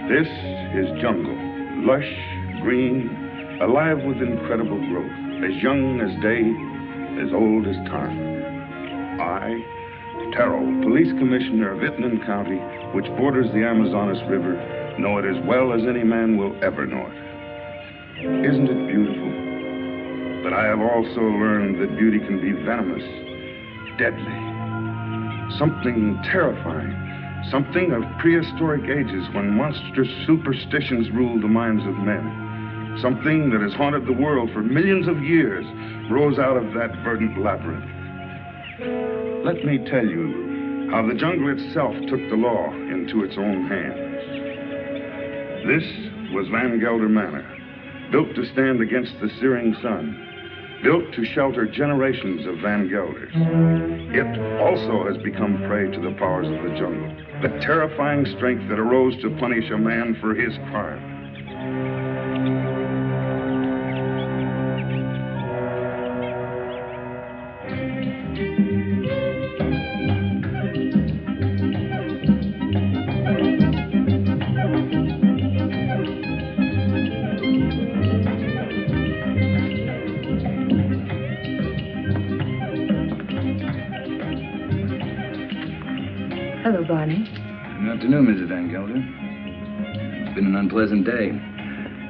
This is jungle, lush, green, alive with incredible growth, as young as day, as old as time. I, Terrell, police commissioner of Itnan County, which borders the Amazonas River, know it as well as any man will ever know it. Isn't it beautiful? But I have also learned that beauty can be venomous, deadly, something terrifying. Something of prehistoric ages when monstrous superstitions ruled the minds of men. Something that has haunted the world for millions of years rose out of that verdant labyrinth. Let me tell you how the jungle itself took the law into its own hands. This was Van Gelder Manor, built to stand against the searing sun. Built to shelter generations of Van Gelders. It also has become prey to the powers of the jungle, the terrifying strength that arose to punish a man for his crime. Hello, Barney. Good afternoon, Mrs. Van Gelder. It's been an unpleasant day.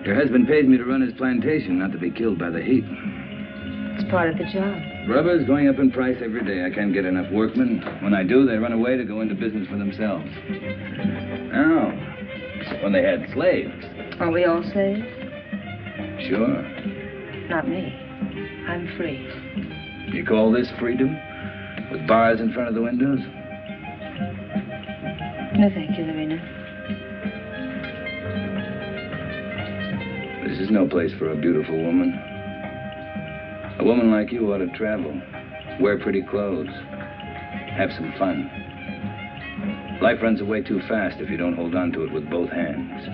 Your husband pays me to run his plantation, not to be killed by the heat. It's part of the job. Rubber's going up in price every day. I can't get enough workmen. When I do, they run away to go into business for themselves. Now, when they had slaves. Are we all slaves? Sure. Not me. I'm free. You call this freedom? With bars in front of the windows? No, thank you, Lorena. This is no place for a beautiful woman. A woman like you ought to travel, wear pretty clothes, have some fun. Life runs away too fast if you don't hold on to it with both hands.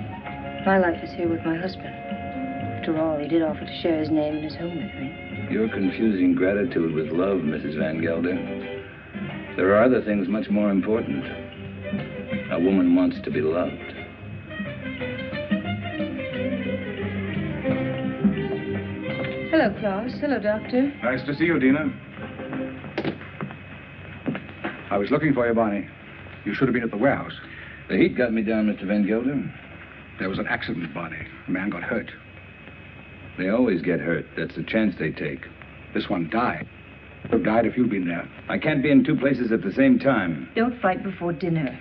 My life is here with my husband. After all, he did offer to share his name and his home with me. You're confusing gratitude with love, Mrs. Van Gelder. There are other things much more important. A woman wants to be loved. Hello, Klaus. Hello, Doctor. Nice to see you, Dina. I was looking for you, Barney. You should have been at the warehouse. The heat got me down, Mr. Van Gelder. There was an accident, Barney. A man got hurt. They always get hurt. That's the chance they take. This one died. Would have died if you'd been there. I can't be in two places at the same time. Don't fight before dinner.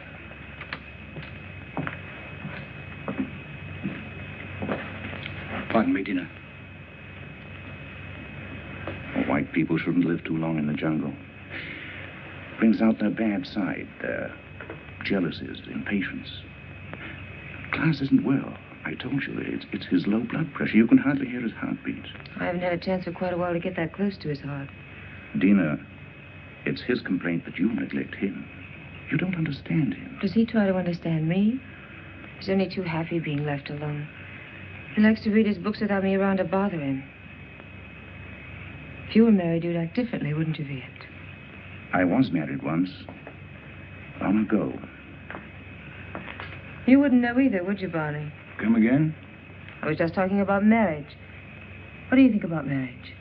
Pardon me, Dina. White people shouldn't live too long in the jungle. Brings out their bad side, their jealousies, impatience. Klaus isn't well. I told you, it's his low blood pressure. You can hardly hear his heartbeat. I haven't had a chance for quite a while to get that close to his heart. Dina, it's his complaint that you neglect him. You don't understand him. Does he try to understand me? He's only too happy being left alone. He likes to read his books without me around to bother him. If you were married, you'd act differently, wouldn't you, Viet? I was married once. Long ago. You wouldn't know either, would you, Barney? Come again? I was just talking about marriage. What do you think about marriage?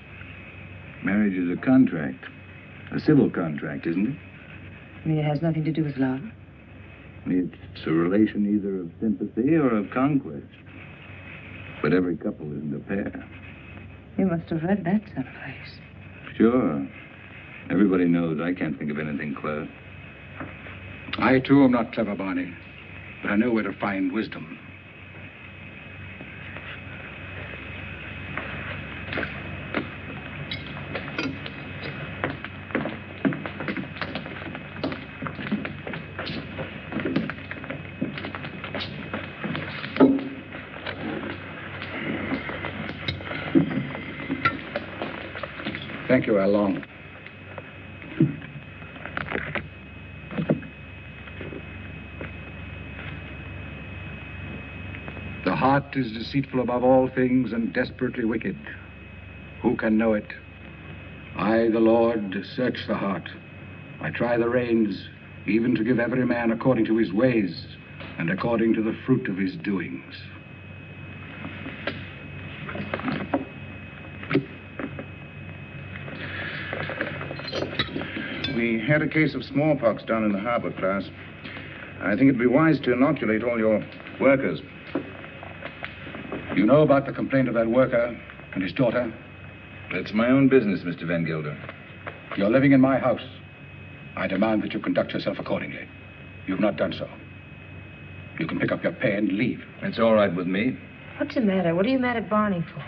Marriage is a contract. A civil contract, isn't it? You mean it has nothing to do with love? It's a relation either of sympathy or of conquest. But every couple isn't a pair. You must have read that someplace. Sure. Everybody knows I can't think of anything clever. I, too, am not clever, Barney. But I know where to find wisdom. Thank you, Along. The heart is deceitful above all things and desperately wicked. Who can know it? I, the Lord, search the heart. I try the reins, even to give every man according to his ways, and according to the fruit of his doings. We had a case of smallpox down in the harbor, class. I think it'd be wise to inoculate all your workers. You know about the complaint of that worker and his daughter? That's my own business, Mr. Van Gelder. You're living in my house. I demand that you conduct yourself accordingly. You've not done so. You can pick up your pay and leave. It's all right with me. What's the matter? What are you mad at Barney for?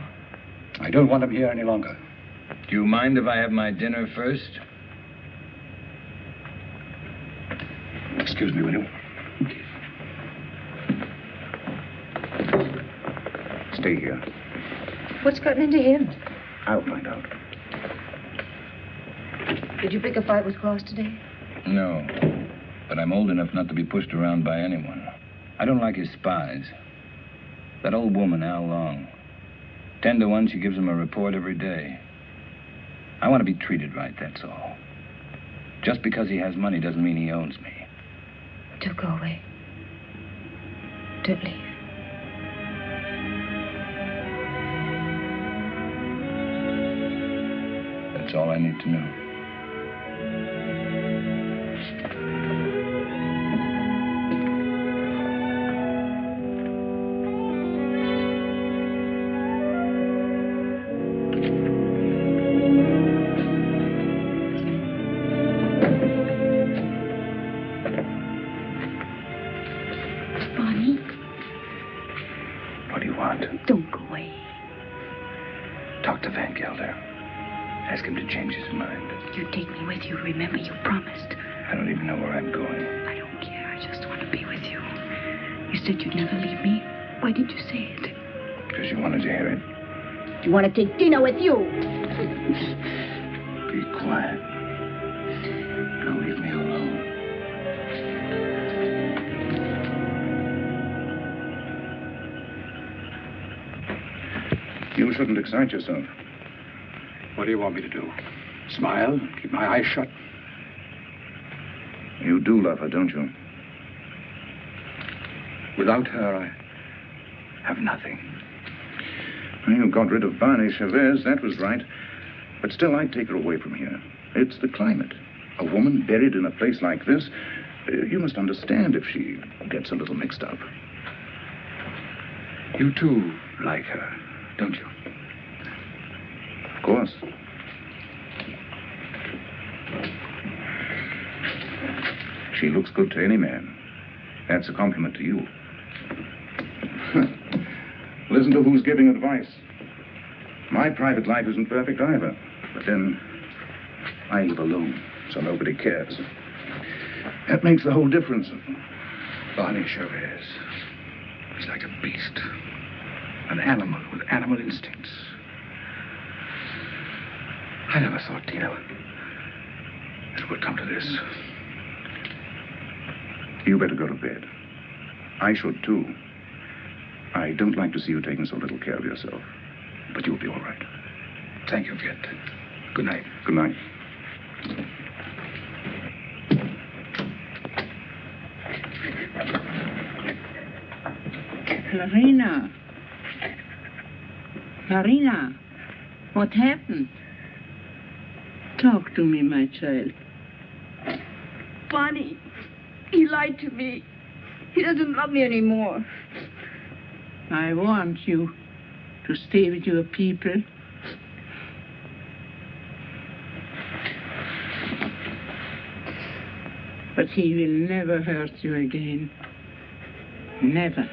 I don't want him here any longer. Do you mind if I have my dinner first? Excuse me, will you? Stay here. What's gotten into him? I'll find out. Did you pick a fight with Claus today? No. But I'm old enough not to be pushed around by anyone. I don't like his spies. That old woman, Al Long. 10 to 1, she gives him a report every day. I want to be treated right, that's all. Just because he has money doesn't mean he owns me. Don't go away. Don't leave. That's all I need to know. Barney, What do you want? don't go away. Talk to Van Gelder. Ask him to change his mind. You take me with you. Remember, you promised. I don't even know where I'm going. I don't care. I just want to be with you. You said you'd never leave me. Why did you say it? Because you wanted to hear it. You want to take dinner with you? Be quiet. Now leave me alone. You shouldn't excite yourself. What do you want me to do? Smile? Keep my eyes shut? You do love her, don't you? Without her, I have nothing. You got rid of Barney Chavez, that was right. But still, I'd take her away from here. It's the climate. A woman buried in a place like this, you must understand if she gets a little mixed up. You too like her, don't you? Of course. She looks good to any man. That's a compliment to you. Listen to who's giving advice. My private life isn't perfect either. But then, I live alone, so nobody cares. That makes the whole difference. Barney Chavez is like a beast. An animal with animal instincts. I never thought, Tina, it would come to this. You better go to bed. I should, too. I don't like to see you taking so little care of yourself. But you'll be all right. Thank you, Viet. Good night. Good night. Marina. Marina, what happened? Talk to me, my child. Barney, he lied to me. He doesn't love me anymore. I want you to stay with your people. But he will never hurt you again. Never.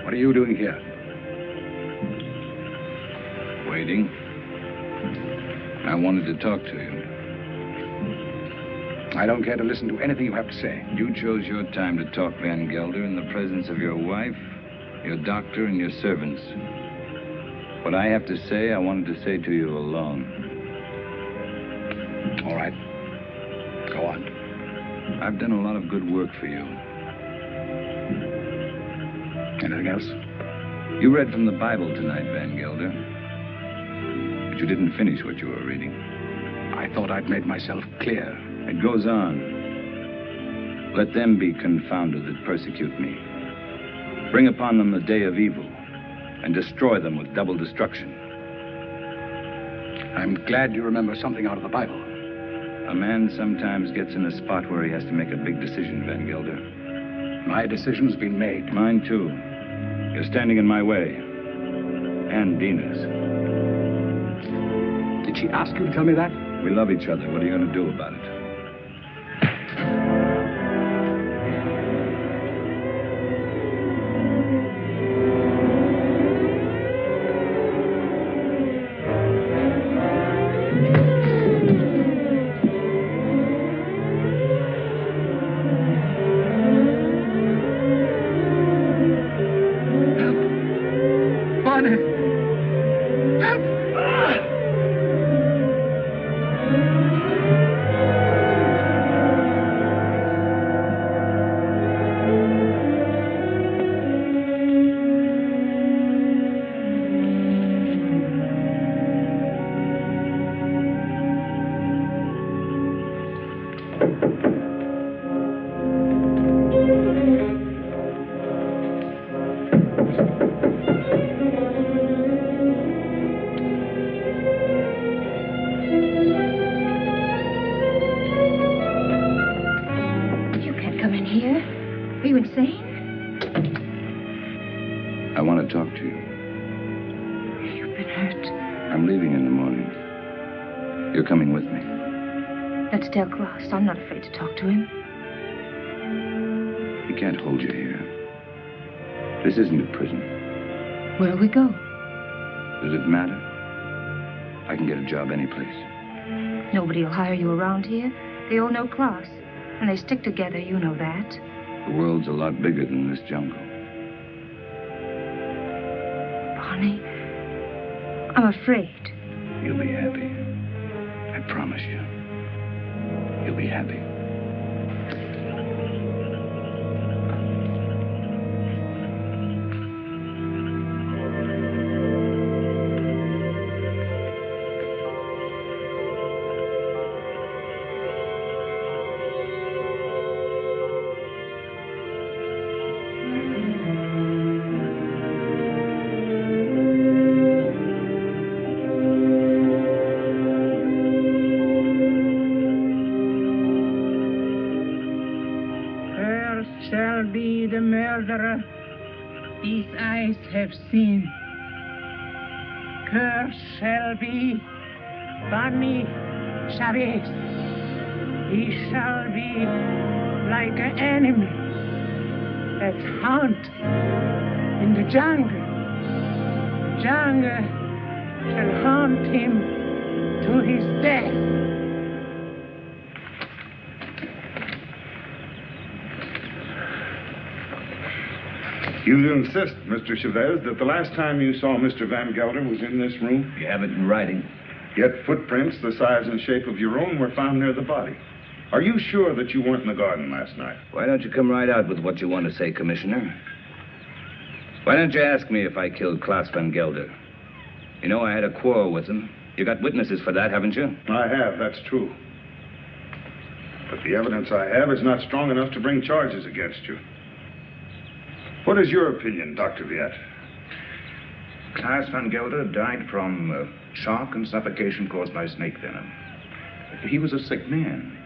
What are you doing here? Waiting. I wanted to talk to you. I don't care to listen to anything you have to say. You chose your time to talk, Van Gelder, in the presence of your wife, your doctor, and your servants. What I have to say, I wanted to say to you alone. All right. Go on. I've done a lot of good work for you. Anything else? You read from the Bible tonight, Van Gelder. But you didn't finish what you were reading. I thought I'd made myself clear. It goes on. Let them be confounded that persecute me. Bring upon them the day of evil, and destroy them with double destruction. I'm glad you remember something out of the Bible. A man sometimes gets in a spot where he has to make a big decision, Van Gelder. My decision's been made. Mine, too. You're standing in my way. And Dina's. Did she ask you to tell me that? We love each other. What are you going to do about it? I want to talk to you. You've been hurt. I'm leaving in the morning. You're coming with me. Let's tell Klaus. I'm not afraid to talk to him. He can't hold you here. This isn't a prison. Where'll we go? Does it matter? I can get a job anyplace. Nobody will hire you around here. They all know Klaus. And they stick together, you know that. The world's a lot bigger than this jungle. Barney, I'm afraid. You'll be happy. I promise you. You'll be happy. Shall be the murderer these eyes have seen. Cursed shall be Barney Chavez. He shall be like an enemy that haunt in the jungle. Jungle shall haunt him to his death. You insist, Mr. Chavez, that the last time you saw Mr. Van Gelder was in this room? You have it in writing. Yet footprints the size and shape of your own were found near the body. Are you sure that you weren't in the garden last night? Why don't you come right out with what you want to say, Commissioner? Why don't you ask me if I killed Klaus Van Gelder? You know I had a quarrel with him. You got witnesses for that, haven't you? I have, that's true. But the evidence I have is not strong enough to bring charges against you. What is your opinion, Dr. Viet? Klaus Van Gelder died from shock and suffocation caused by snake venom. He was a sick man.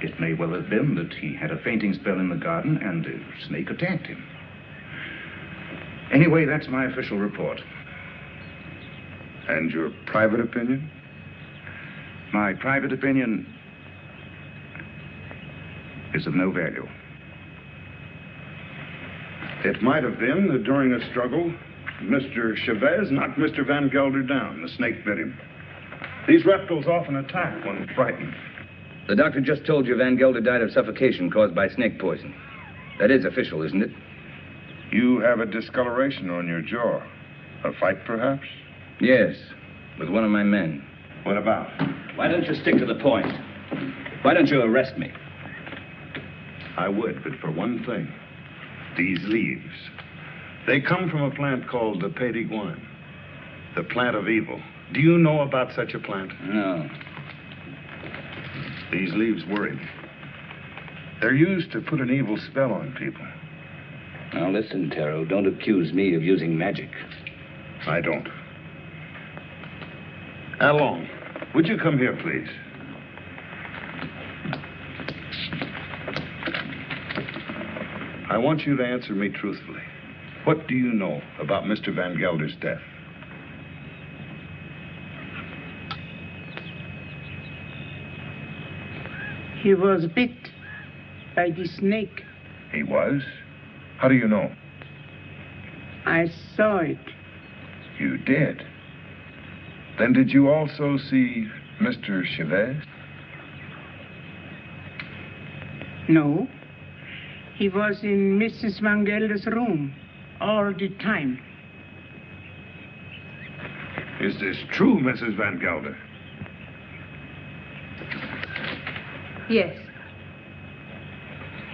It may well have been that he had a fainting spell in the garden and a snake attacked him. Anyway, that's my official report. And your private opinion? My private opinion is of no value. It might have been that during a struggle, Mr. Chavez knocked Mr. Van Gelder down. The snake bit him. These reptiles often attack when frightened. The doctor just told you Van Gelder died of suffocation caused by snake poison. That is official, isn't it? You have a discoloration on your jaw. A fight, perhaps? Yes, with one of my men. What about? Why don't you stick to the point? Why don't you arrest me? I would, but for one thing. These leaves. They come from a plant called the Pays de Guin, the plant of evil. Do you know about such a plant? No. These leaves worry me. They're used to put an evil spell on people. Now listen, Taro, don't accuse me of using magic. I don't. Along, would you come here, please? I want you to answer me truthfully. What do you know about Mr. Van Gelder's death? He was bit by the snake. He was? How do you know? I saw it. You did? Then did you also see Mr. Chavez? No. He was in Mrs. Van Gelder's room all the time. Is this true, Mrs. Van Gelder? Yes.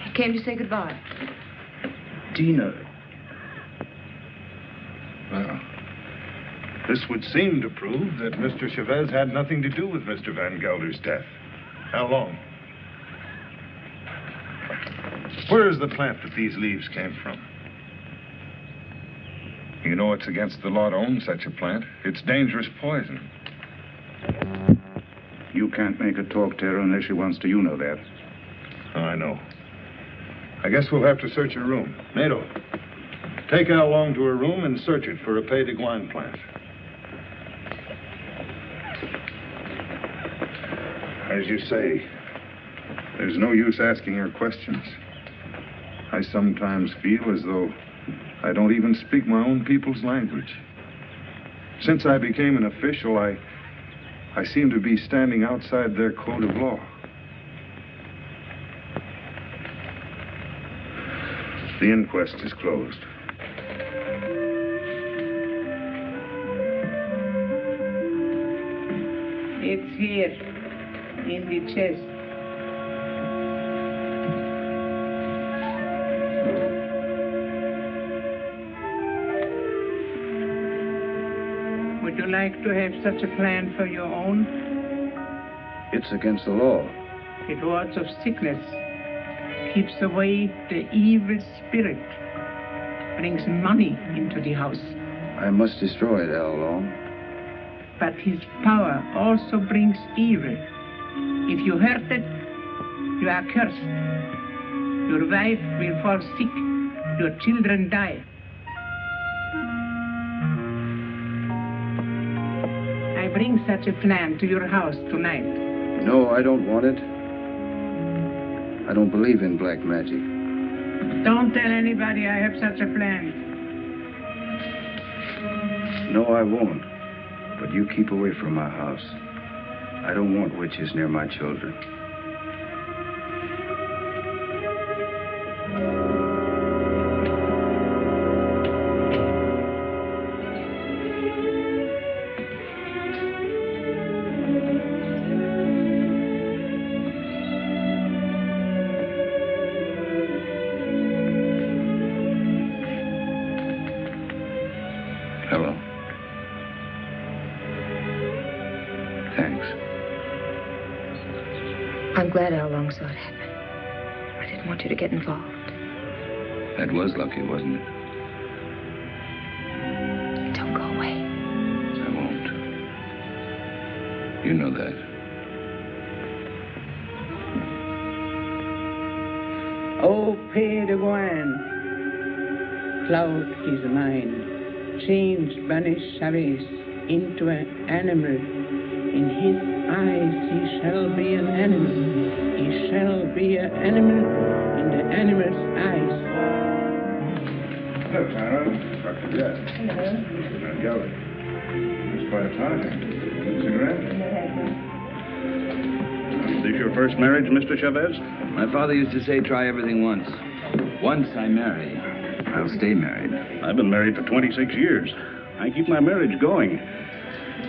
He came to say goodbye. Dina. Well, this would seem to prove that Mr. Chavez had nothing to do with Mr. Van Gelder's death. How long? Where is the plant that these leaves came from? You know it's against the law to own such a plant. It's dangerous poison. You can't make her talk, Taro, unless she wants to. You know that. Oh, I know. I guess we'll have to search her room. Nato, take Al Long to her room and search it for a Pays de Guin plant. As you say, there's no use asking her questions. I sometimes feel as though I don't even speak my own people's language. Since I became an official, I seem to be standing outside their code of law. The inquest is closed. It's here, in the chest. Would you like to have such a plan for your own? It's against the law. It wards off sickness, keeps away the evil spirit, brings money into the house. I must destroy it, Al Long. But his power also brings evil. If you hurt it, you are cursed. Your wife will fall sick, your children die. I bring such a plan to your house tonight. No, I don't want it. I don't believe in black magic. Don't tell anybody I have such a plan. No, I won't. But you keep away from my house. I don't want witches near my children. Hello. Thanks. I'm glad Al Long saw it happen. I didn't want you to get involved. That was lucky, wasn't it? Don't go away. I won't. You know that. Oh, Pays de Guin, cloud his mind, change banish Chavez into an animal. In his eyes he shall be an animal. He shall be an animal in the animal's eyes. Hello, Tara. Dr. Jett. Hello. Mr. Van Gelder. It's quite a time. Cigarette? Is this your first marriage, Mr. Chavez? My father used to say, try everything once. Once I marry, I'll stay married. I've been married for 26 years. I keep my marriage going.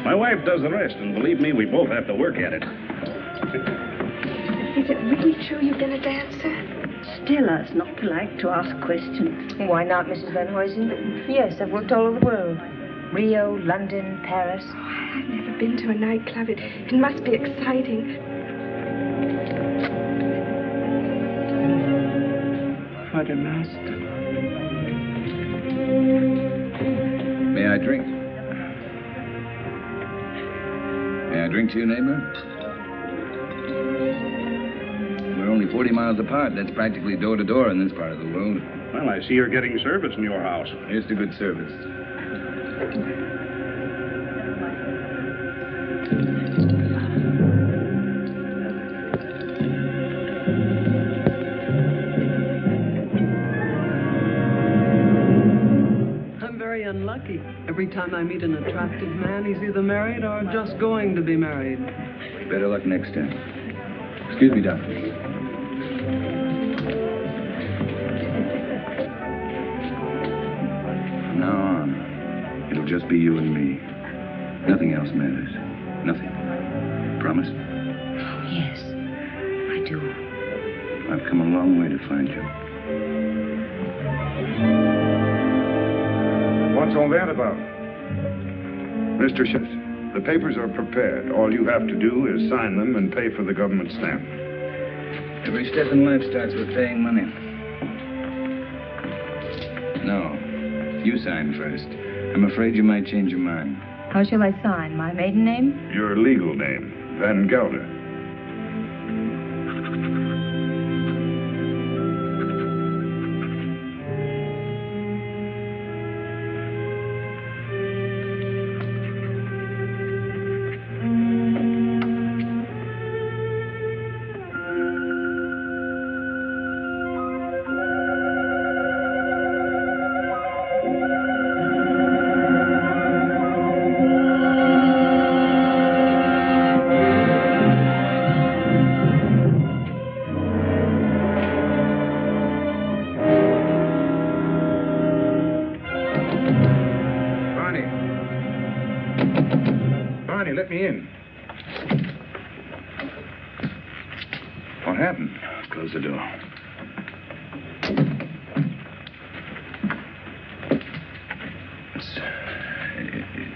My wife does the rest, and believe me, we both have to work at it. Is it really true you've been a dancer? Tell us not to like to ask questions. Why not, Mrs. Van Huysen? Yes, I've worked all over the world. Rio, London, Paris. I've never been to a nightclub. It must be exciting. For the master. May I drink? May I drink to you, neighbor? We're only 40 miles apart. That's practically door to door in this part of the world. Well, I see you're getting service in your house. Here's to good service. I'm very unlucky. Every time I meet an attractive man, he's either married or just going to be married. Better luck next time. Excuse me, Doctor. From now on, it'll just be you and me. Nothing else matters. Nothing. Promise? Yes, I do. I've come a long way to find you. What's all that about? Mr. Schiff, the papers are prepared. All you have to do is sign them and pay for the government stamp. Every step in life starts with paying money. No, you sign first. I'm afraid you might change your mind. How shall I sign? My maiden name? Your legal name, Van Gelder. Barney, let me in. What happened? Close the door.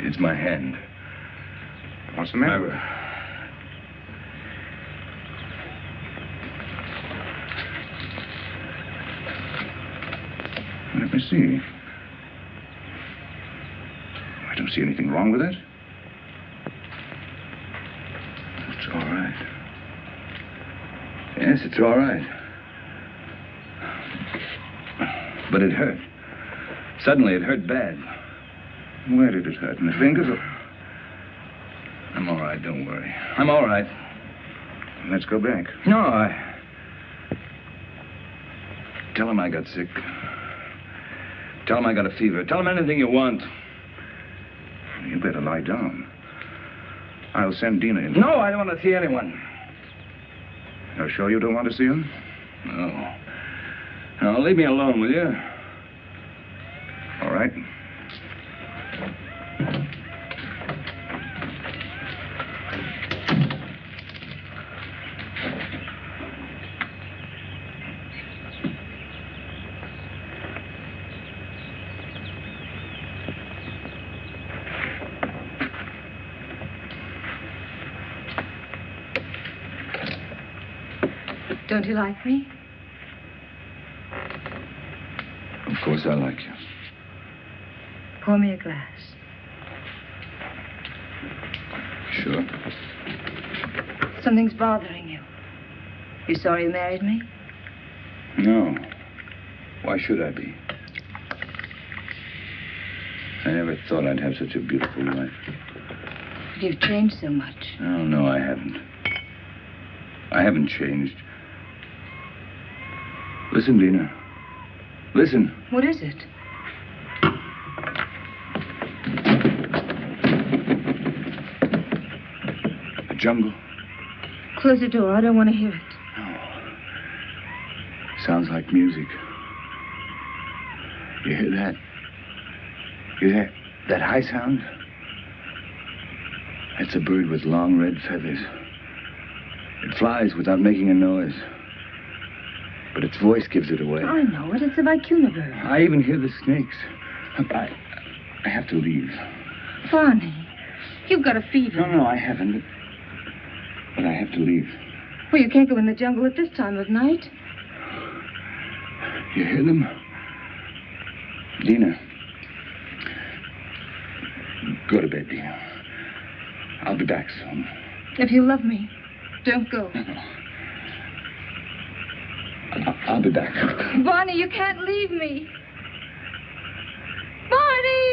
It's my hand. What's the matter? Let me see. I don't see anything wrong with it. It's all right. Yes, it's all right. But it hurt. Suddenly, it hurt bad. Where did it hurt? In the fingers or... I'm all right, don't worry. I'm all right. Let's go back. No, Tell him I got sick. Tell him I got a fever. Tell him anything you want. You better lie down. I'll send Dina in. No, I don't want to see anyone. You're sure you don't want to see him? No. No, leave me alone, will you? All right. Don't you like me? Of course I like you. Pour me a glass. Sure. Something's bothering you. You sorry you married me? No. Why should I be? I never thought I'd have such a beautiful life. But you've changed so much. Oh, no, I haven't. I haven't changed. Listen, Dina. Listen. What is it? The jungle. Close the door. I don't want to hear it. No. Sounds like music. You hear that? You hear that high sound? That's a bird with long red feathers. It flies without making a noise. But its voice gives it away. I know it. It's the vicuna bird. I even hear the snakes. I have to leave. Barney, you've got a fever. No, I haven't. But I have to leave. Well, you can't go in the jungle at this time of night. You hear them? Dina. Go to bed, Dina. I'll be back soon. If you love me, don't go. No. I'll be back. Barney, you can't leave me. Barney!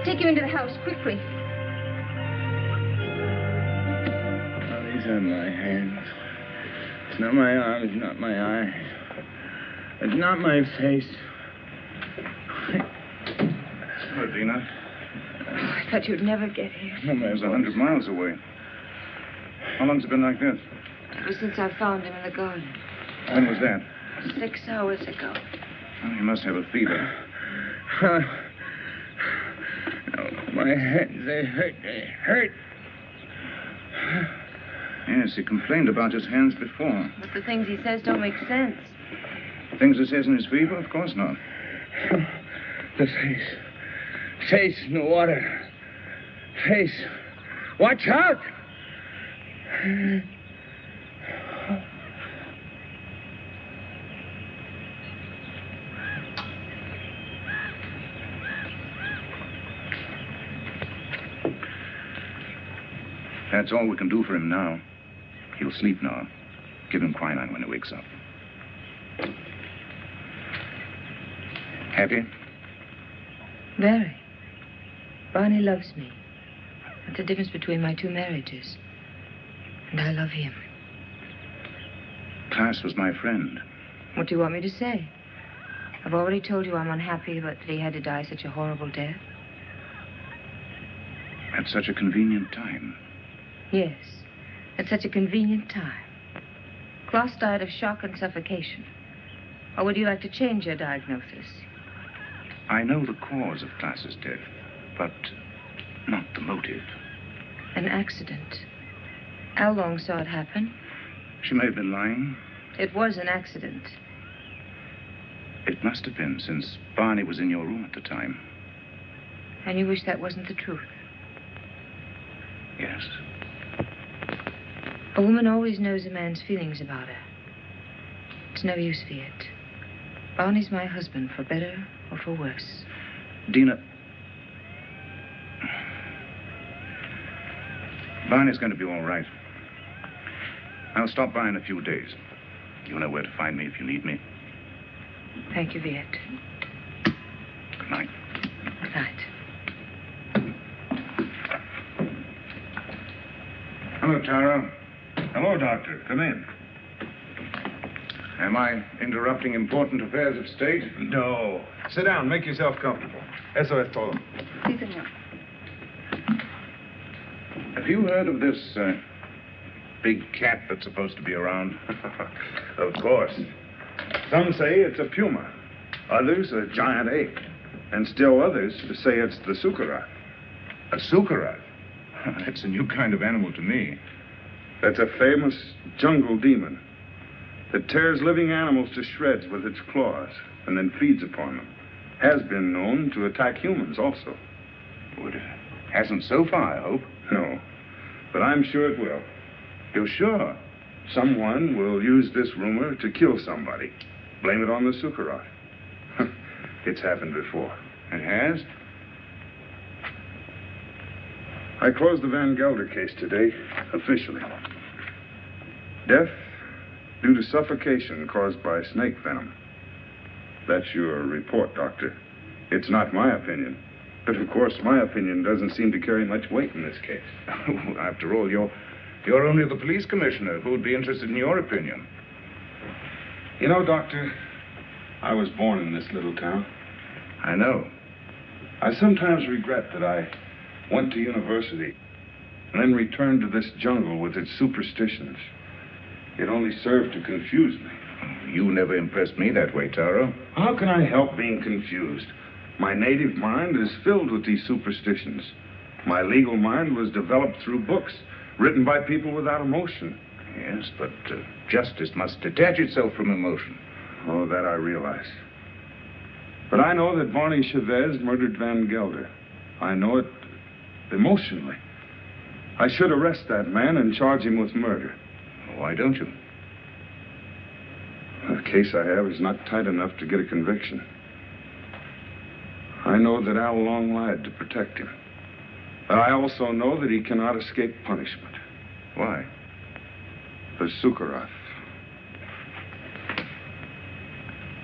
Take him into the house, quickly. Oh, these are my hands. It's not my arms, not my eyes. It's not my face. Hello, Dina. I thought you'd never get here. No, it was 100 miles away. How long's it been like this? Ever since I found him in the garden. When was that? 6 hours ago. Oh, you must have a fever. No, my hands, they hurt. They hurt. Yes, he complained about his hands before. But the things he says don't make sense. Things he says in his fever? Of course not. The face. Face in the water. Face. Watch out! That's all we can do for him now. He'll sleep now. Give him quinine when he wakes up. Happy? Very. Barney loves me. That's the difference between my 2 marriages. And I love him. Klaas was my friend. What do you want me to say? I've already told you I'm unhappy about that he had to die such a horrible death. At such a convenient time. Yes, at such a convenient time. Klaas died of shock and suffocation. Or would you like to change your diagnosis? I know the cause of Klaas's death, but not the motive. An accident. How long saw it happen? She may have been lying. It was an accident. It must have been, since Barney was in your room at the time. And you wish that wasn't the truth? Yes. A woman always knows a man's feelings about her. It's no use, Viet. Barney's my husband, for better or for worse. Dina. Barney's going to be all right. I'll stop by in a few days. You know where to find me if you need me. Thank you, Viet. Good night. Good night. Hello, Tara. Hello, Doctor. Come in. Am I interrupting important affairs of state? No. Sit down. Make yourself comfortable. Eso es todo. Sí, señor. Have you heard of this big cat that's supposed to be around? Of course. Some say it's a puma. Others a giant ape. And still others say it's the Sukarath. A Sukarath? That's a new kind of animal to me. That's a famous jungle demon that tears living animals to shreds with its claws and then feeds upon them. Has been known to attack humans also. Well, it hasn't so far, I hope. No, but I'm sure it will. You're sure? Someone will use this rumor to kill somebody. Blame it on the Sukarath. It's happened before. It has? I closed the Van Gelder case today, officially. Death due to suffocation caused by snake venom. That's your report, Doctor. It's not my opinion. But, of course, my opinion doesn't seem to carry much weight in this case. After all, you're only the police commissioner. Who would be interested in your opinion? You know, Doctor, I was born in this little town. I know. I sometimes regret that I went to university and then returned to this jungle with its superstitions. It only served to confuse me. You never impressed me that way, Taro. How can I help being confused? My native mind is filled with these superstitions. My legal mind was developed through books written by people without emotion. Yes, but justice must detach itself from emotion. Oh, that I realize. But I know that Barney Chavez murdered Van Gelder. I know it emotionally. I should arrest that man and charge him with murder. Why don't you? The case I have is not tight enough to get a conviction. I know that Al Long lied to protect him. But I also know that he cannot escape punishment. Why? The Sukarath.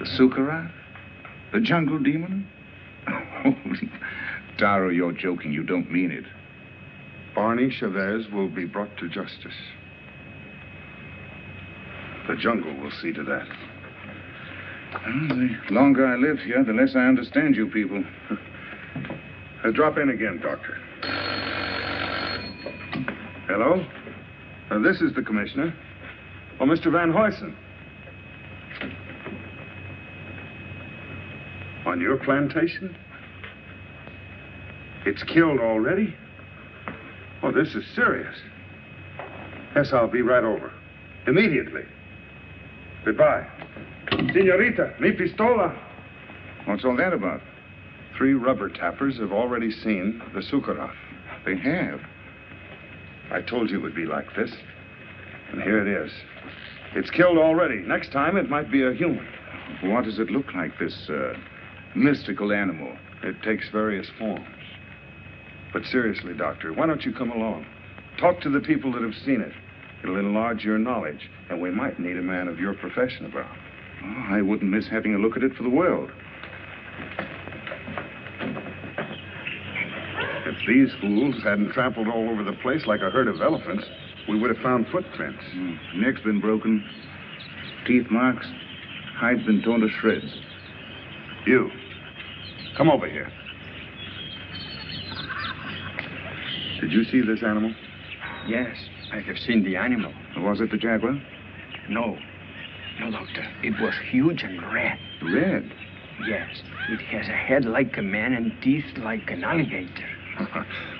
The Sukarath? The jungle demon? Oh, Taro, you're joking. You don't mean it. Barney Chavez will be brought to justice. The jungle will see to that. Well, the longer I live here, the less I understand you people. Drop in again, Doctor. Hello? This is the commissioner. Oh, Mr. Van Huysen. On your plantation? It's killed already? Oh, this is serious. Yes, I'll be right over. Immediately. Goodbye. Senorita, mi pistola. What's all that about? 3 rubber tappers have already seen the Sukarath. They have? I told you it would be like this. And here it is. It's killed already. Next time, it might be a human. What does it look like, this mystical animal? It takes various forms. But seriously, Doctor, why don't you come along? Talk to the people that have seen it. It'll enlarge your knowledge, and we might need a man of your profession about. Oh, I wouldn't miss having a look at it for the world. If these fools hadn't trampled all over the place like a herd of elephants, we would have found footprints. Neck's been broken, teeth marks, hide's been torn to shreds. You, come over here. Did you see this animal? Yes, I have seen the animal. Was it the jaguar? No, No, Doctor. It was huge and red. Red? Yes. It has a head like a man and teeth like an alligator.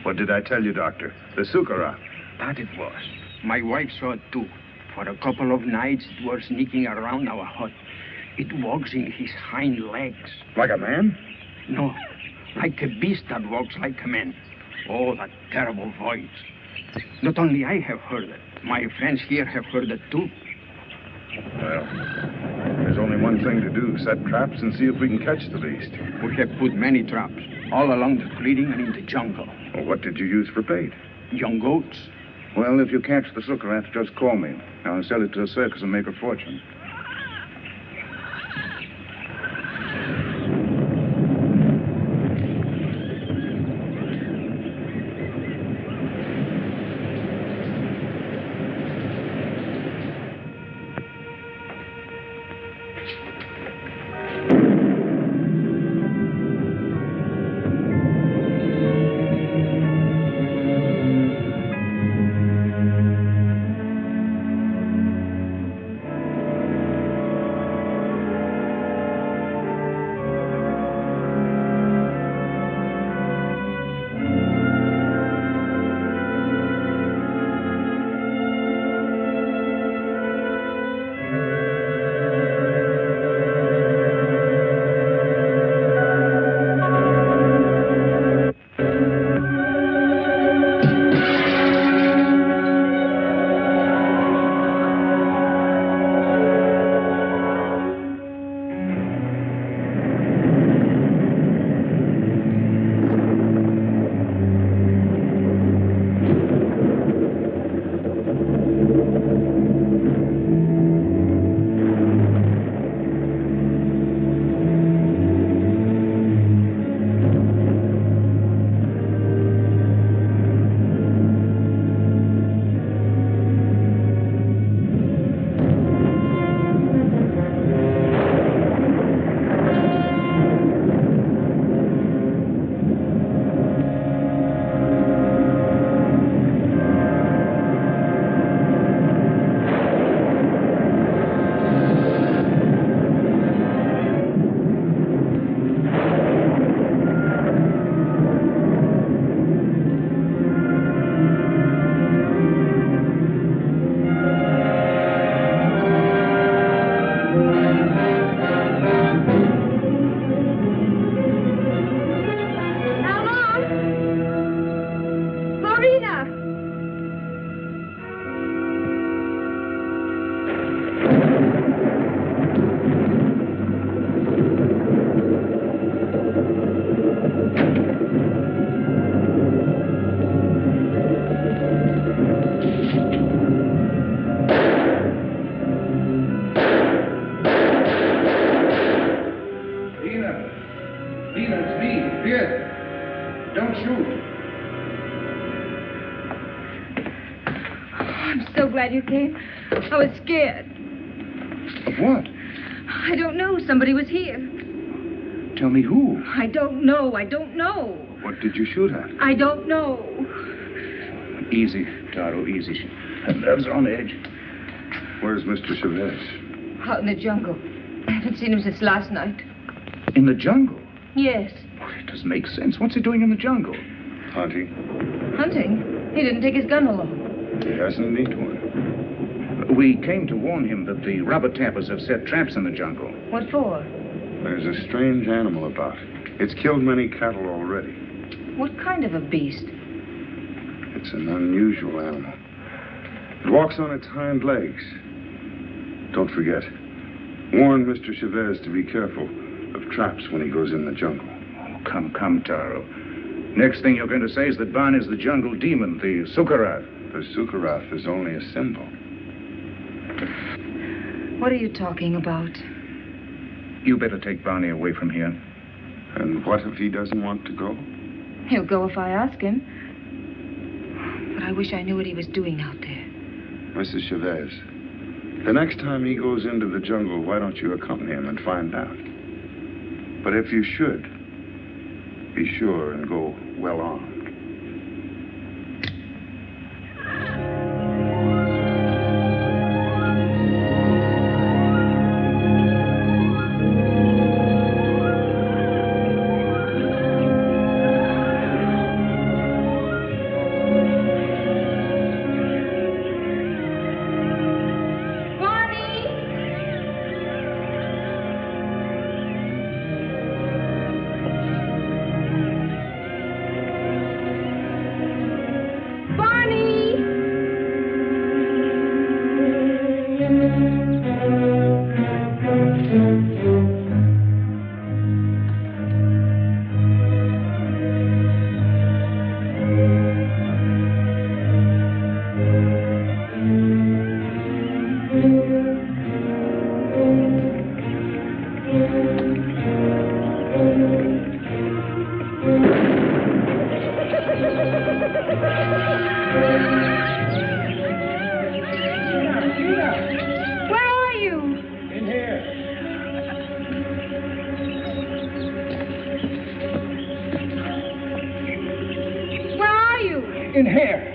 What did I tell you, Doctor? The Sukarath. That it was. My wife saw it too. For a couple of nights, it was sneaking around our hut. It walks in his hind legs. Like a man? No, like a beast that walks like a man. Oh, that terrible voice. Not only I have heard it, my friends here have heard it too. Well, there's only one thing to do. Set traps and see if we can catch the beast. We have put many traps, all along the clearing and in the jungle. Well, what did you use for bait? Young goats. Well, if you catch the Sukarath, just call me. I'll sell it to a circus and make a fortune. Glad you came. I was scared. Of what? I don't know. Somebody was here. Tell me who. I don't know. I don't know. What did you shoot at? I don't know. Easy, Taro, easy. Her nerves are on edge. Where's Mr. Chavez? Out in the jungle. I haven't seen him since last night. In the jungle? Yes. Oh, it doesn't make sense. What's he doing in the jungle? Hunting. Hunting? He didn't take his gun along. He hasn't need one. We came to warn him that the rubber tappers have set traps in the jungle. What for? There's a strange animal about. It's killed many cattle already. What kind of a beast? It's an unusual animal. It walks on its hind legs. Don't forget. Warn Mr. Chavez to be careful of traps when he goes in the jungle. Oh, come, Taro. Next thing you're going to say is that Ban is the jungle demon, the Sukarath. The Sukarath is only a symbol. What are you talking about? You better take Barney away from here. And what if he doesn't want to go? He'll go if I ask him. But I wish I knew what he was doing out there. Mrs. Chavez, the next time he goes into the jungle, why don't you accompany him and find out? But if you should, be sure and go well armed. In here.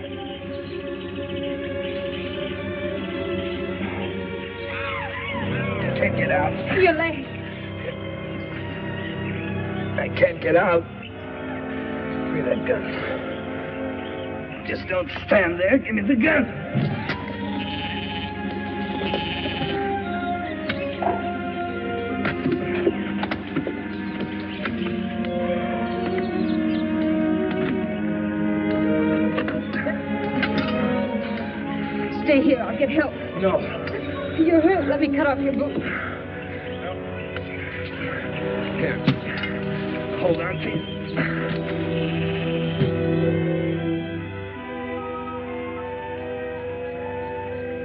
I can't get out. Your leg. I can't get out. Give me that gun. Just don't stand there. Give me the gun. Stay here. I'll get help. No. You're hurt. Let me cut off your boot. Here. Hold on to you.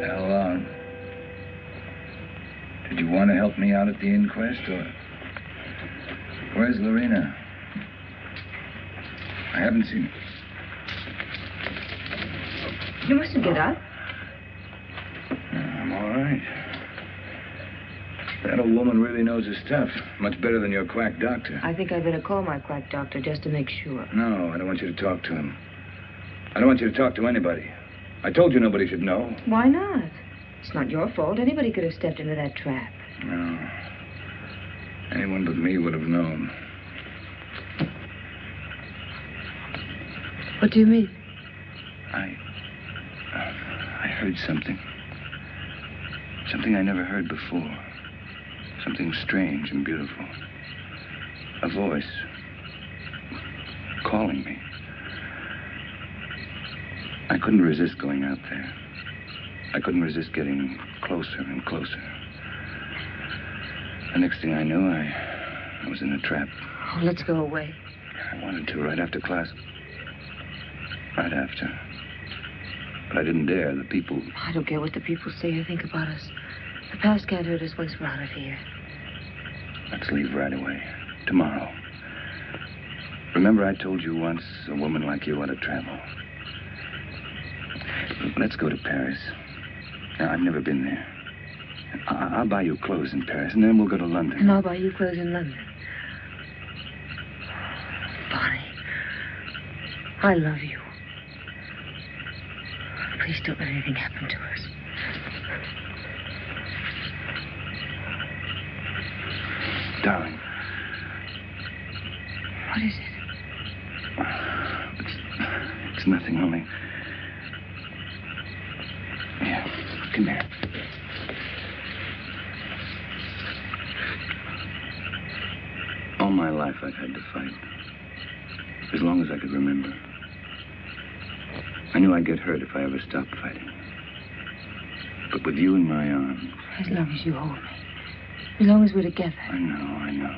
Well, did you want to help me out at the inquest, or... Where's Lorena? I haven't seen her. You mustn't get up. I'm all right. That old woman really knows her stuff. Much better than your quack doctor. I think I better call my quack doctor just to make sure. No, I don't want you to talk to him. I don't want you to talk to anybody. I told you nobody should know. Why not? It's not your fault. Anybody could have stepped into that trap. No. Anyone but me would have known. What do you mean? I heard something. Something I never heard before. Something strange and beautiful. A voice calling me. I couldn't resist going out there. I couldn't resist getting closer and closer. The next thing I knew, I was in a trap. Oh, let's go away. I wanted to right after class. Right after. But I didn't dare. The people... I don't care what the people say or think about us. The past can't hurt us once we're out of here. Let's leave right away. Tomorrow. Remember I told you once a woman like you ought to travel. Let's go to Paris. Now, I've never been there. I'll buy you clothes in Paris, and then we'll go to London. And I'll buy you clothes in London. Bonnie, I love you. Please don't let anything happen to us. Darling. What is it? It's nothing, only... Yeah, come here. All my life I've had to fight. As long as I could remember. I knew I'd get hurt if I ever stopped fighting. But with you in my arms... As long as you hold me. As long as we're together. I know.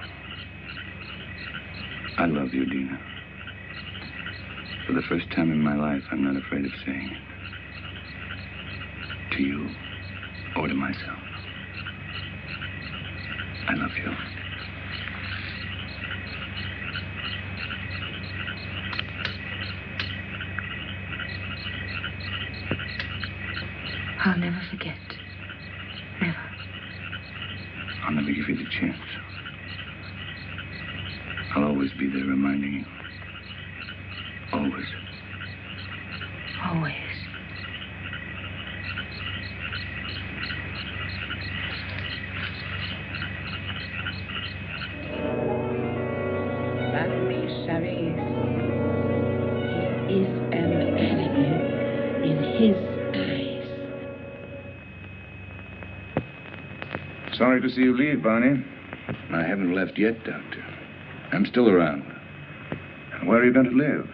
I love you, Dina. For the first time in my life, I'm not afraid of saying it. To you, or to myself. I love you. I'll never forget. Never. I'll never give you the chance. I'll always be there reminding you. Always. Always. Barney Chavez. He is an enemy in his eyes. Sorry to see you leave, Barney. I haven't left yet, Doctor. I'm still around. Where are you going to live?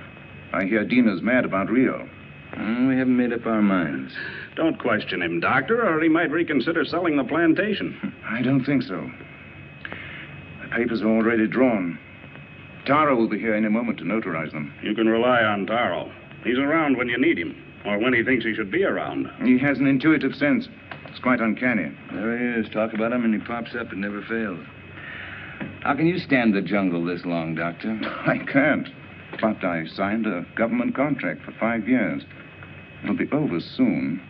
I hear Dina's mad about Rio. We haven't made up our minds. Don't question him, Doctor, or he might reconsider selling the plantation. I don't think so. The papers are already drawn. Taro will be here any moment to notarize them. You can rely on Taro. He's around when you need him, or when he thinks he should be around. He has an intuitive sense. It's quite uncanny. There he is. Talk about him and he pops up. It never fails. How can you stand the jungle this long, Doctor? I can't. But I signed a government contract for 5 years. It'll be over soon.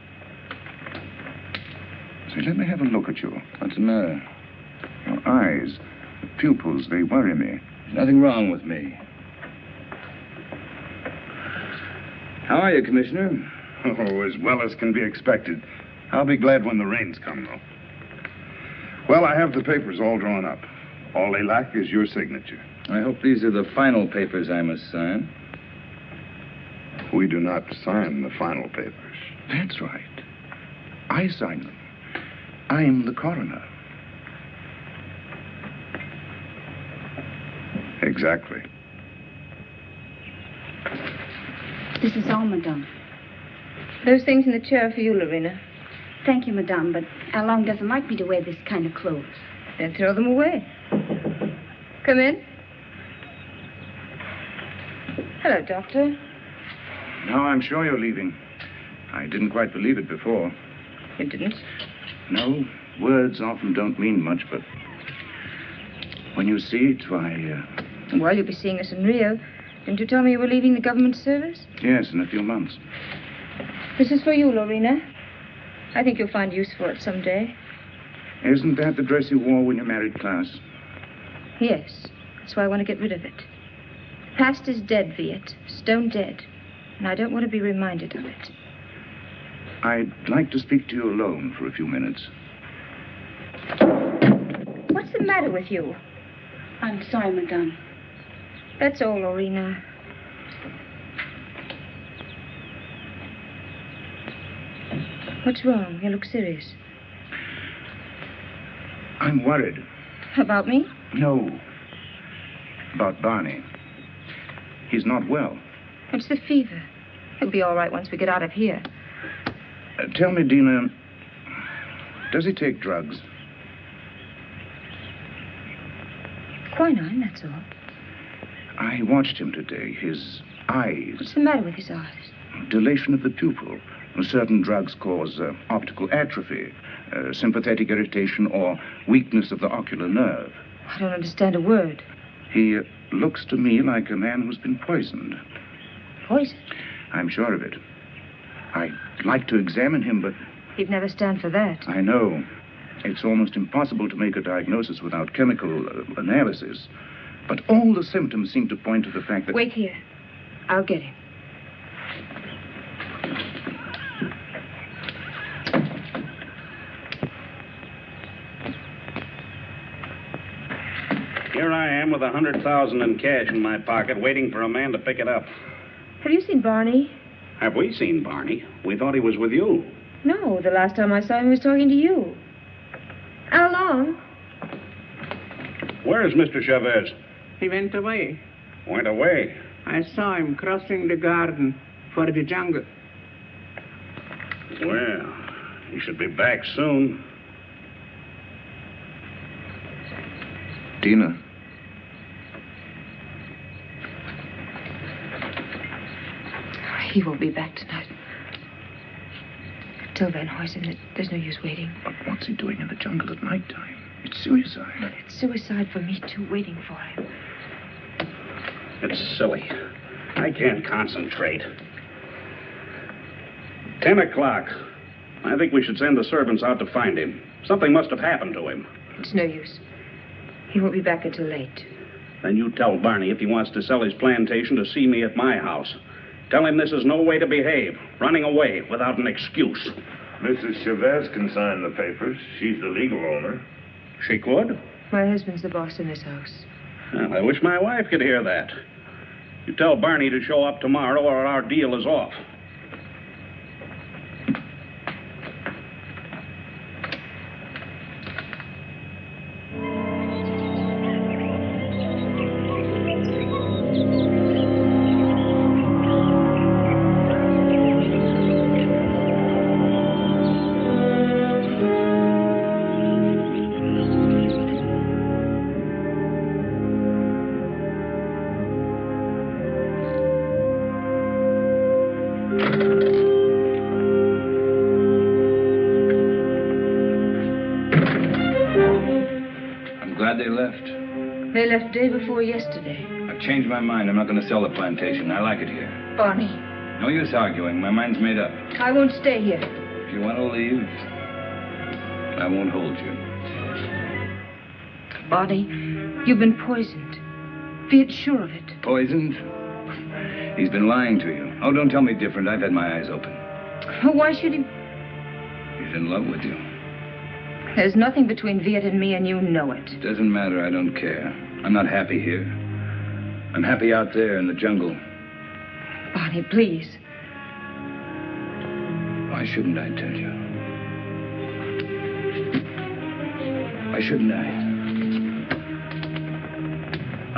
Say, let me have a look at you. What's the matter? Your eyes, the pupils, they worry me. There's nothing wrong with me. How are you, Commissioner? Oh, as well as can be expected. I'll be glad when the rains come, though. Well, I have the papers all drawn up. All they lack is your signature. I hope these are the final papers I must sign. We do not sign the final papers. That's right. I sign them. I'm the coroner. Exactly. This is all, madame. Those things in the chair are for you, Lorena. Thank you, madame, but Alain doesn't like me to wear this kind of clothes. Then throw them away. Come in. Hello, Doctor. Now I'm sure you're leaving. I didn't quite believe it before. You didn't? No, words often don't mean much, but when you see it, why, Well, you'll be seeing us in Rio. Didn't you tell me you were leaving the government service? yes, in a few months. This is for you, Lorena. I think you'll find use for it someday. Isn't that the dress you wore when you married Klaus? Yes. That's why I want to get rid of it. Past is dead, Viet. Stone dead. And I don't want to be reminded of it. I'd like to speak to you alone for a few minutes. What's the matter with you? I'm sorry, madame. That's all, Lorena. What's wrong? You look serious. I'm worried. About me? No. About Barney. He's not well. It's the fever. He'll be all right once we get out of here. Tell me, Dina, does he take drugs? Quinine, that's all. I watched him today. His eyes. What's the matter with his eyes? Dilation of the pupil. Certain drugs cause optical atrophy, sympathetic irritation, or weakness of the ocular nerve. I don't understand a word. He looks to me like a man who's been poisoned. Poison? I'm sure of it. I'd like to examine him, but... He'd never stand for that. I know. It's almost impossible to make a diagnosis without chemical analysis. But all the symptoms seem to point to the fact that... Wait here. I'll get him. Here I am with $100,000 in cash in my pocket, waiting for a man to pick it up. Have you seen Barney? Have we seen Barney? We thought he was with you. No, the last time I saw him, he was talking to you. How long? Where is Mr. Chavez? He went away. Went away. I saw him crossing the garden for the jungle. Well, he should be back soon. Dina. He won't be back tonight. Tell Van Huysen that there's no use waiting. But what's he doing in the jungle at nighttime? It's suicide. It's suicide for me, too, waiting for him. It's silly. I can't concentrate. 10 o'clock. I think we should send the servants out to find him. Something must have happened to him. It's no use. He won't be back until late. Then you tell Barney if he wants to sell his plantation to see me at my house. Tell him this is no way to behave. Running away without an excuse. Mrs. Chavez can sign the papers. She's the legal owner. She could? My husband's the boss in this house. Well, I wish my wife could hear that. You tell Barney to show up tomorrow or our deal is off. They left. They left day before yesterday. I've changed my mind. I'm not going to sell the plantation. I like it here. Barney. No use arguing. My mind's made up. I won't stay here. If you want to leave, I won't hold you. Barney, you've been poisoned. Be sure of it. Poisoned? He's been lying to you. Oh, don't tell me different. I've had my eyes open. Why should he? He's in love with you. There's nothing between Viet and me, and you know it. Doesn't matter. I don't care. I'm not happy here. I'm happy out there in the jungle. Bonnie, please. Why shouldn't I tell you? Why shouldn't I?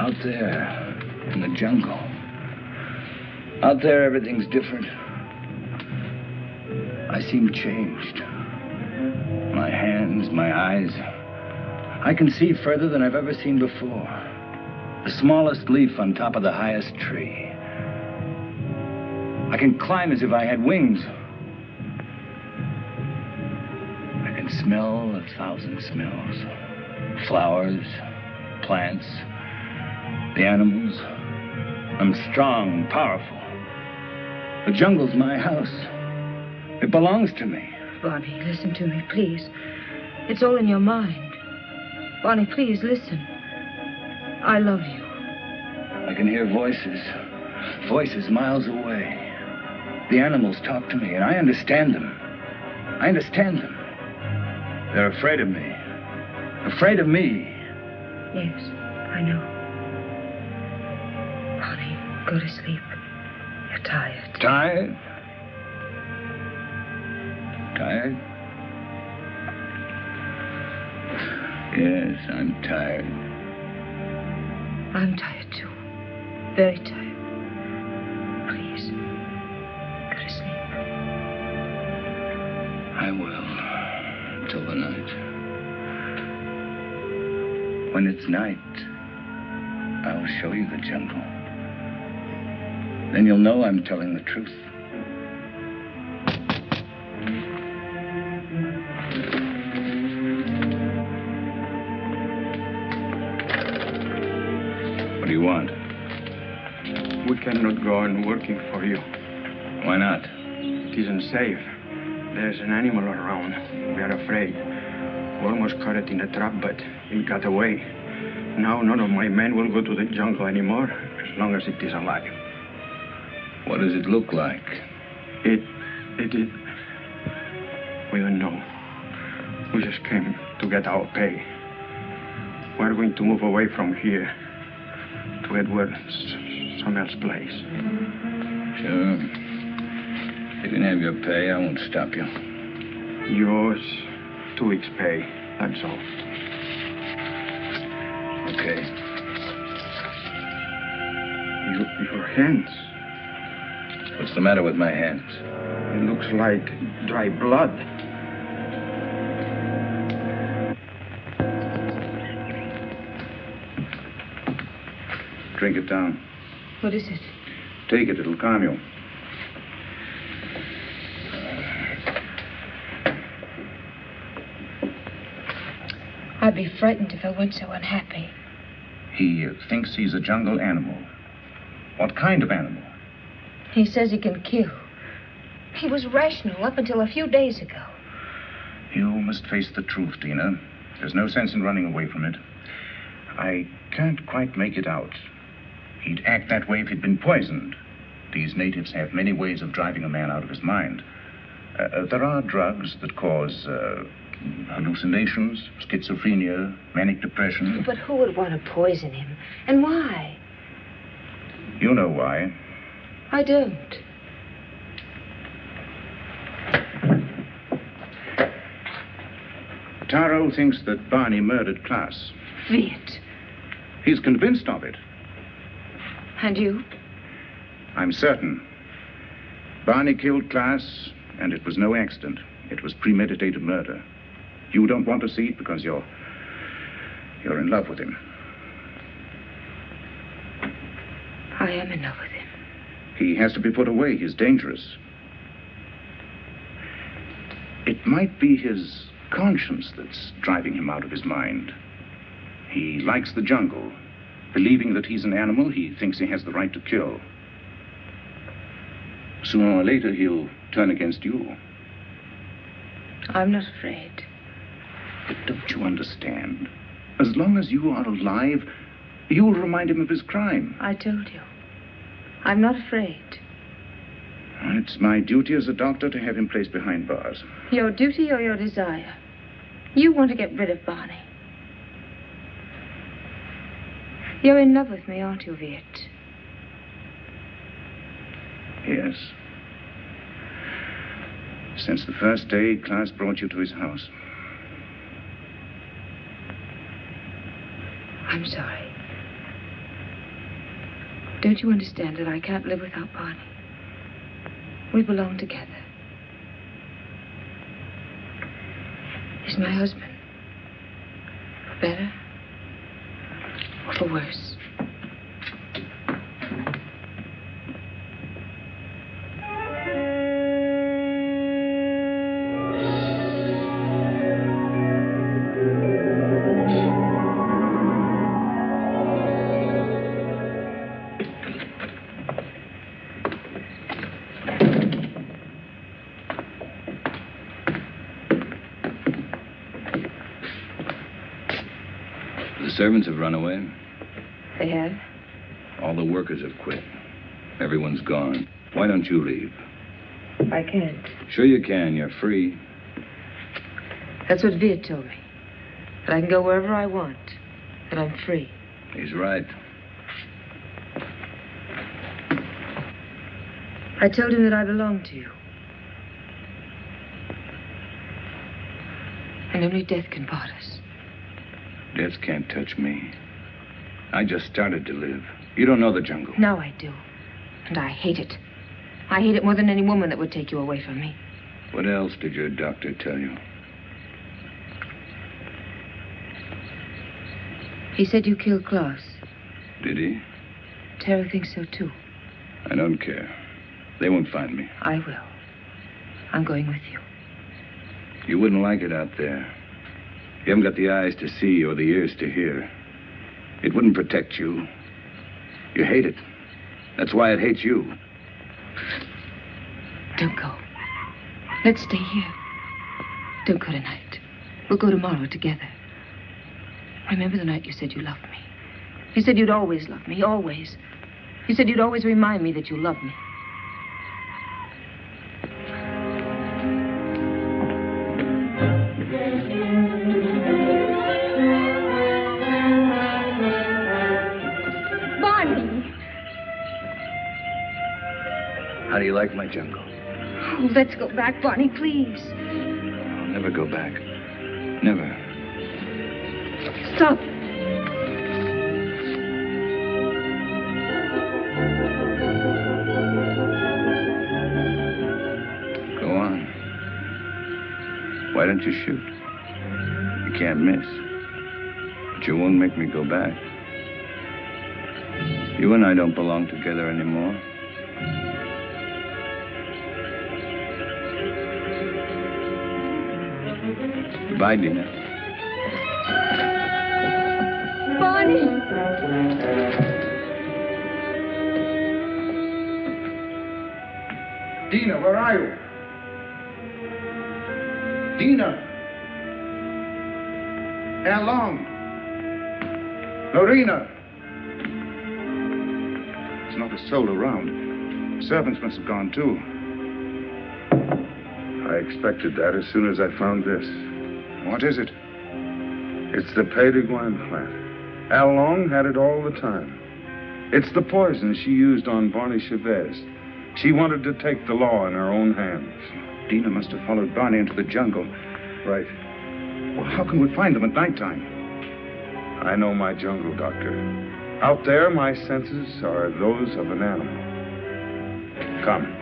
Out there in the jungle. Out there, everything's different. I seem changed. My hands, my eyes. I can see further than I've ever seen before. The smallest leaf on top of the highest tree. I can climb as if I had wings. I can smell 1,000 smells. Flowers, plants, the animals. I'm strong, powerful. The jungle's my house. It belongs to me. Bonnie, listen to me, please. It's all in your mind. Bonnie, please, listen. I love you. I can hear voices. Voices miles away. The animals talk to me, and I understand them. I understand them. They're afraid of me. Afraid of me. Yes, I know. Bonnie, go to sleep. You're tired. Tired? Tired? Yes, I'm tired. I'm tired, too. Very tired. Please, go to sleep. I will. Till the night. When it's night, I'll show you the jungle. Then you'll know I'm telling the truth. What do you want? We cannot go on working for you. Why not? It isn't safe. There's an animal around. We are afraid. We almost caught it in a trap, but it got away. Now none of my men will go to the jungle anymore, as long as it is alive. What does it look like? It is... We don't know. We just came to get our pay. We're going to move away from here to Edward some else place. Sure. You can have your pay. I won't stop you. Yours, 2 weeks' pay. That's all. Okay. Your hands. What's the matter with my hands? It looks like dry blood. Drink it down. What is it? Take it. It'll calm you. I'd be frightened if I weren't so unhappy. He thinks he's a jungle animal. What kind of animal? He says he can kill. He was rational up until a few days ago. You must face the truth, Dina. There's no sense in running away from it. I can't quite make it out. He'd act that way if he'd been poisoned. These natives have many ways of driving a man out of his mind. There are drugs that cause hallucinations, schizophrenia, manic depression. But who would want to poison him? And why? You know why. I don't. Taro thinks that Barney murdered Klaas. Viet. He's convinced of it. And you? I'm certain. Barney killed Klaas, and it was no accident. It was premeditated murder. You don't want to see it because you're in love with him. I am in love with him. He has to be put away. He's dangerous. It might be his conscience that's driving him out of his mind. He likes the jungle. Believing that he's an animal, he thinks he has the right to kill. Sooner or later, he'll turn against you. I'm not afraid. But don't you understand? As long as you are alive, you'll remind him of his crime. I told you. I'm not afraid. It's my duty as a doctor to have him placed behind bars. Your duty or your desire? You want to get rid of Barney. You're in love with me, aren't you, Viet? Yes. Since the first day Klaus brought you to his house. I'm sorry. Don't you understand that I can't live without Barney? We belong together. He's my husband. For better or for worse. The servants have run away. They have? All the workers have quit. Everyone's gone. Why don't you leave? I can't. Sure you can. You're free. That's what Viet told me. That I can go wherever I want. That I'm free. He's right. I told him that I belonged to you. And only death can part us. Death can't touch me. I just started to live. You don't know the jungle. Now I do. And I hate it. I hate it more than any woman that would take you away from me. What else did your doctor tell you? He said you killed Klaus. Did he? Tara thinks so, too. I don't care. They won't find me. I will. I'm going with you. You wouldn't like it out there. You haven't got the eyes to see or the ears to hear. It wouldn't protect you. You hate it. That's why it hates you. Don't go. Let's stay here. Don't go tonight. We'll go tomorrow together. Remember the night you said you loved me. You said you'd always love me, always. You said you'd always remind me that you loved me. How do you like my jungle? Oh, let's go back, Barney, please. I'll never go back. Never. Stop. Go on. Why don't you shoot? You can't miss. But you won't make me go back. You and I don't belong together anymore. Goodbye, Dina. Barney! Dina, where are you? Dina! How long? Lorena! There's not a soul around. Servants must have gone, too. I expected that as soon as I found this. What is it? It's the Pays de Gouin plant. Al Long had it all the time. It's the poison she used on Barney Chavez. She wanted to take the law in her own hands. Dina must have followed Barney into the jungle. Right. Well, how can we find them at nighttime? I know my jungle, Doctor. Out there, my senses are those of an animal. Come.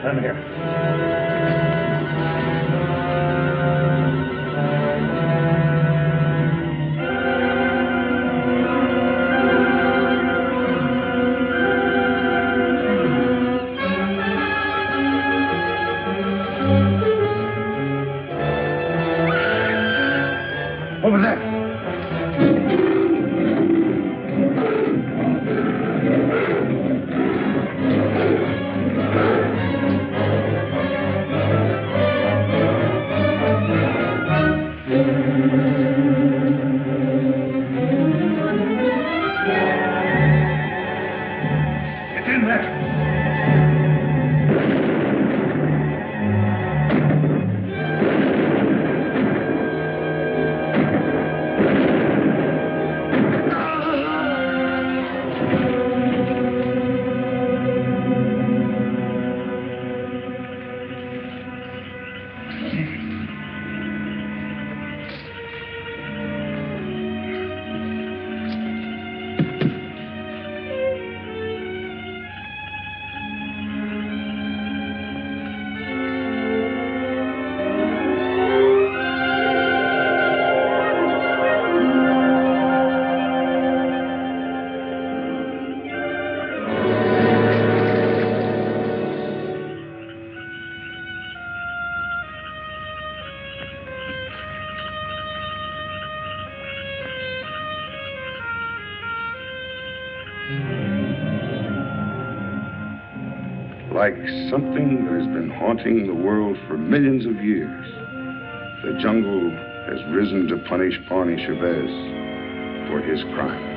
Come here. Over there. Get in there. Like something that has been haunting the world for millions of years, the jungle has risen to punish Barney Chavez for his crime.